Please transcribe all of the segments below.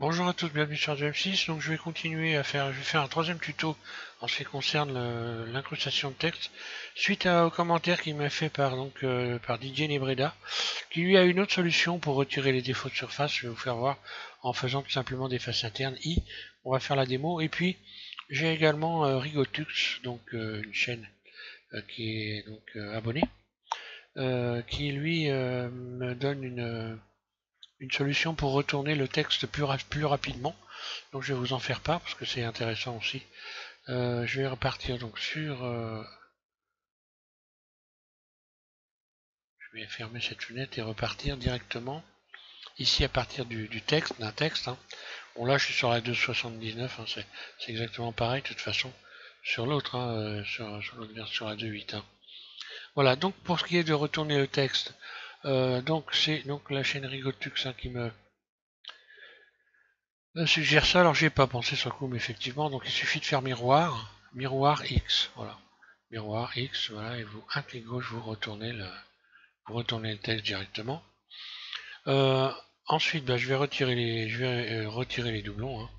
Bonjour à tous, bienvenue sur GM6. Donc je vais continuer à faire, je vais faire un troisième tuto en ce qui concerne l'incrustation de texte, suite au commentaire qui m'a fait par Didier Nebreda, qui lui a une autre solution pour retirer les défauts de surface. Je vais vous faire voir en faisant tout simplement des faces internes I. On va faire la démo et puis j'ai également Rigotux, une chaîne qui est abonnée, qui lui me donne une solution pour retourner le texte plus rapidement. Donc je vais vous en faire part parce que c'est intéressant aussi. Je vais repartir donc sur... je vais fermer cette fenêtre et repartir directement ici à partir du texte, d'un texte. Hein. Bon là je suis sur la 2.79, hein, c'est exactement pareil de toute façon sur l'autre, hein, sur l'autre version, sur la 2.8. Hein. Voilà, donc pour ce qui est de retourner le texte, c'est donc la chaîne Rigotux hein, qui me suggère ça. Alors j'y ai pas pensé sur le coup, mais effectivement, donc il suffit de faire miroir X, voilà. Miroir X, voilà, et vous, un clic gauche, vous retournez le texte directement. Ensuite, je vais retirer les doublons, hein,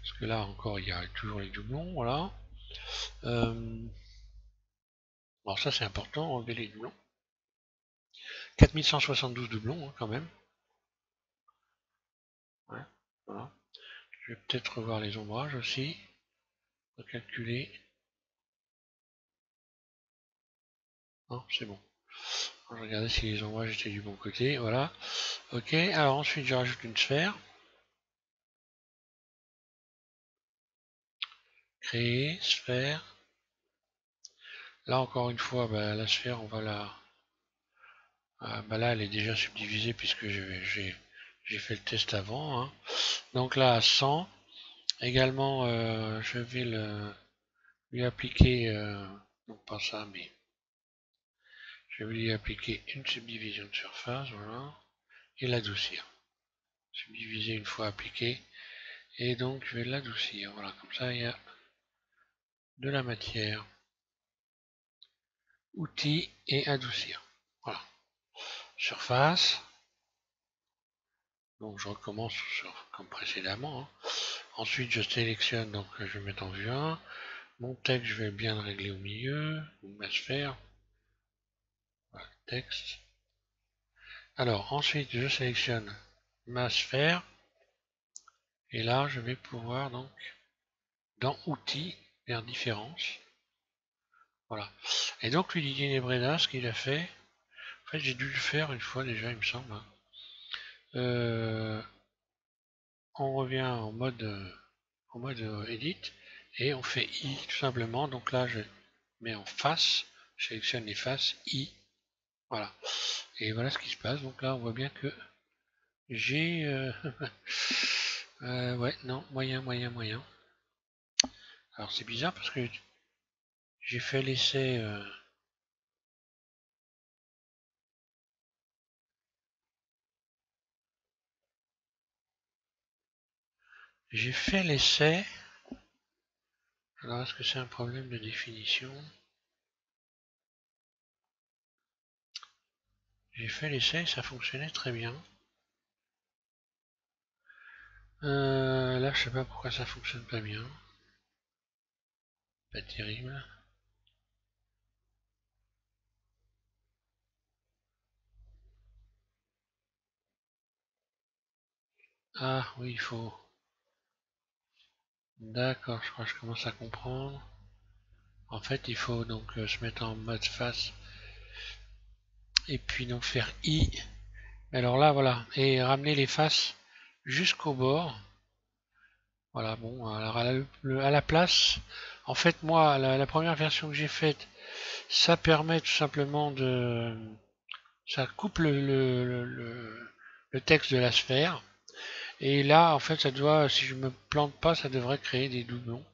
parce que là encore, il y a toujours les doublons, voilà. Alors ça, c'est important, enlever les doublons. 4172 doublons, hein, quand même. Ouais, voilà. Je vais peut-être revoir les ombrages aussi. Recalculer. Non, c'est bon. Je vais regarder si les ombrages étaient du bon côté, voilà. Ok, alors ensuite, je rajoute une sphère. Créer, sphère. Là, encore une fois, la sphère, on va la... là, elle est déjà subdivisée puisque j'ai fait le test avant. Hein. Donc là, à 100. Également, je vais lui appliquer... non, pas ça, mais... Je vais lui appliquer une subdivision de surface, voilà. Et l'adoucir. Subdiviser une fois appliqué. Et donc, je vais l'adoucir. Voilà, comme ça, il y a de la matière. Outils et adoucir. Voilà. Surface. Donc je recommence comme précédemment. Hein. Ensuite je sélectionne, donc je vais mettre en vue 1. Mon texte, je vais bien le régler au milieu. Ma sphère. Voilà, texte. Alors ensuite je sélectionne ma sphère. Et là je vais pouvoir donc dans outils faire différence. Voilà. Et donc lui Didier Nebreda, ce qu'il a fait, en fait j'ai dû le faire une fois déjà il me semble. Hein. On revient en mode edit et on fait I tout simplement. Donc là je mets en face, je sélectionne les faces I, voilà. Et voilà ce qui se passe. Donc là on voit bien que j'ai ouais non moyen. Alors c'est bizarre parce que j'ai fait l'essai j'ai fait l'essai. Alors est-ce que c'est un problème de définition? J'ai fait l'essai et ça fonctionnait très bien. Là je sais pas pourquoi ça fonctionne pas bien. Pas terrible. Ah oui il faut. D'accord, je crois que je commence à comprendre. En fait, il faut donc se mettre en mode face et puis donc faire I. Alors là, voilà, et ramener les faces jusqu'au bord. Voilà, bon, alors à la place, en fait, moi, la première version que j'ai faite, ça permet tout simplement de... Ça coupe le texte de la sphère. Et là, en fait, ça doit, si je me plante pas, ça devrait créer des doublons.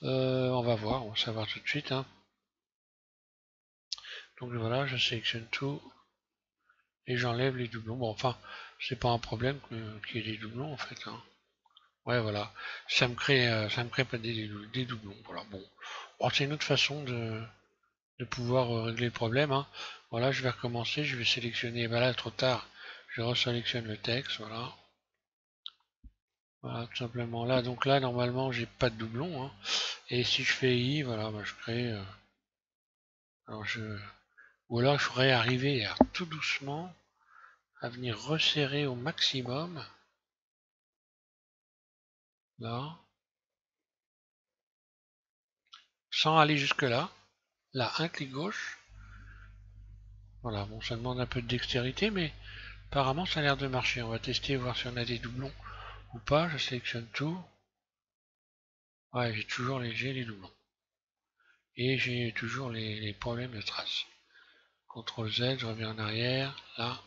On va voir, on va savoir tout de suite. Hein. Donc voilà, je sélectionne tout et j'enlève les doublons. Bon, enfin, c'est pas un problème qu'il y ait des doublons en fait. Hein. Ouais, voilà, ça me crée pas des doublons. Voilà, bon, c'est une autre façon de pouvoir régler le problème. Hein. Voilà, je vais recommencer, je vais sélectionner. Bah là, trop tard, je resélectionne le texte. Voilà. Voilà, tout simplement là. Donc là, normalement, j'ai pas de doublon, hein. Et si je fais I, voilà, bah, je crée. Alors ou alors, je pourrais arriver tout doucement à venir resserrer au maximum. Là, sans aller jusque là. Là, un clic gauche. Voilà, bon, ça demande un peu de dextérité, mais apparemment, ça a l'air de marcher. On va tester, voir si on a des doublons ou pas. Je sélectionne tout. Ouais, j'ai les doublons. Et j'ai toujours les problèmes de traces. CTRL Z, je reviens en arrière. Là,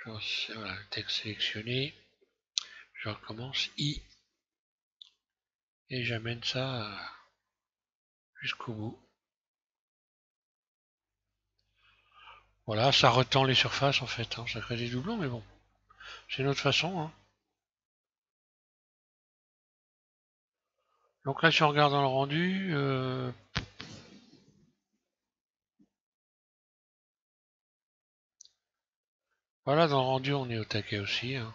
voilà, le texte sélectionné. Je recommence I. Et j'amène ça jusqu'au bout. Voilà, ça retend les surfaces en fait. Hein. Ça crée des doublons, mais bon. C'est une autre façon. Hein. Donc là, si on regarde dans le rendu, voilà, dans le rendu, on est au taquet aussi. Hein.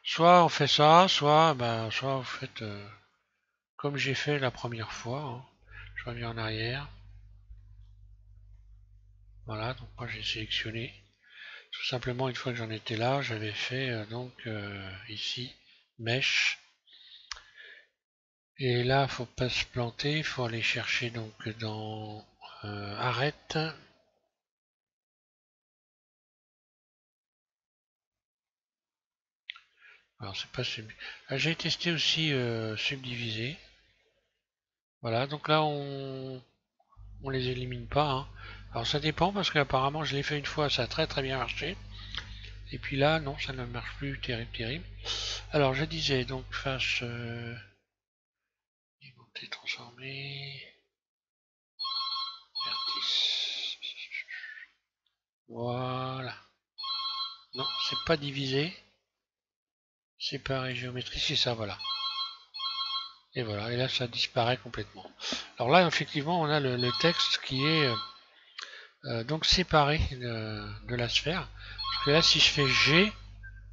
Soit on fait ça, soit vous faites comme j'ai fait la première fois. Hein. Je reviens en arrière. Voilà, donc moi j'ai sélectionné. Tout simplement, une fois que j'en étais là, j'avais fait ici, mèche. Et là, faut pas se planter, il faut aller chercher donc dans arrête. Alors c'est pas j'ai testé aussi subdiviser. Voilà, donc là on les élimine pas. Hein. Alors ça dépend parce qu'apparemment je l'ai fait une fois, ça a très très bien marché. Et puis là, non, ça ne marche plus, terrible, terrible. Alors je disais donc face transformé, vertice. Voilà. Non, c'est pas divisé. Séparer géométrie, c'est ça, voilà. Et voilà, et là ça disparaît complètement. Alors là, effectivement, on a le texte qui est donc séparé de la sphère. Parce que là, si je fais G,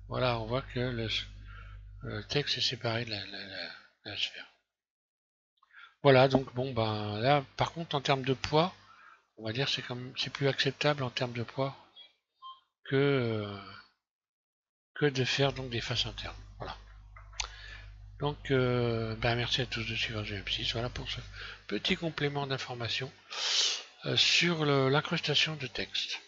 voilà, on voit que le texte est séparé de la sphère. Voilà, donc bon, ben là, par contre, en termes de poids, on va dire c'est plus acceptable en termes de poids que, que de faire donc des faces internes. Voilà. Donc, ben merci à tous de suivre GM6. Voilà pour ce petit complément d'information sur l'incrustation de texte.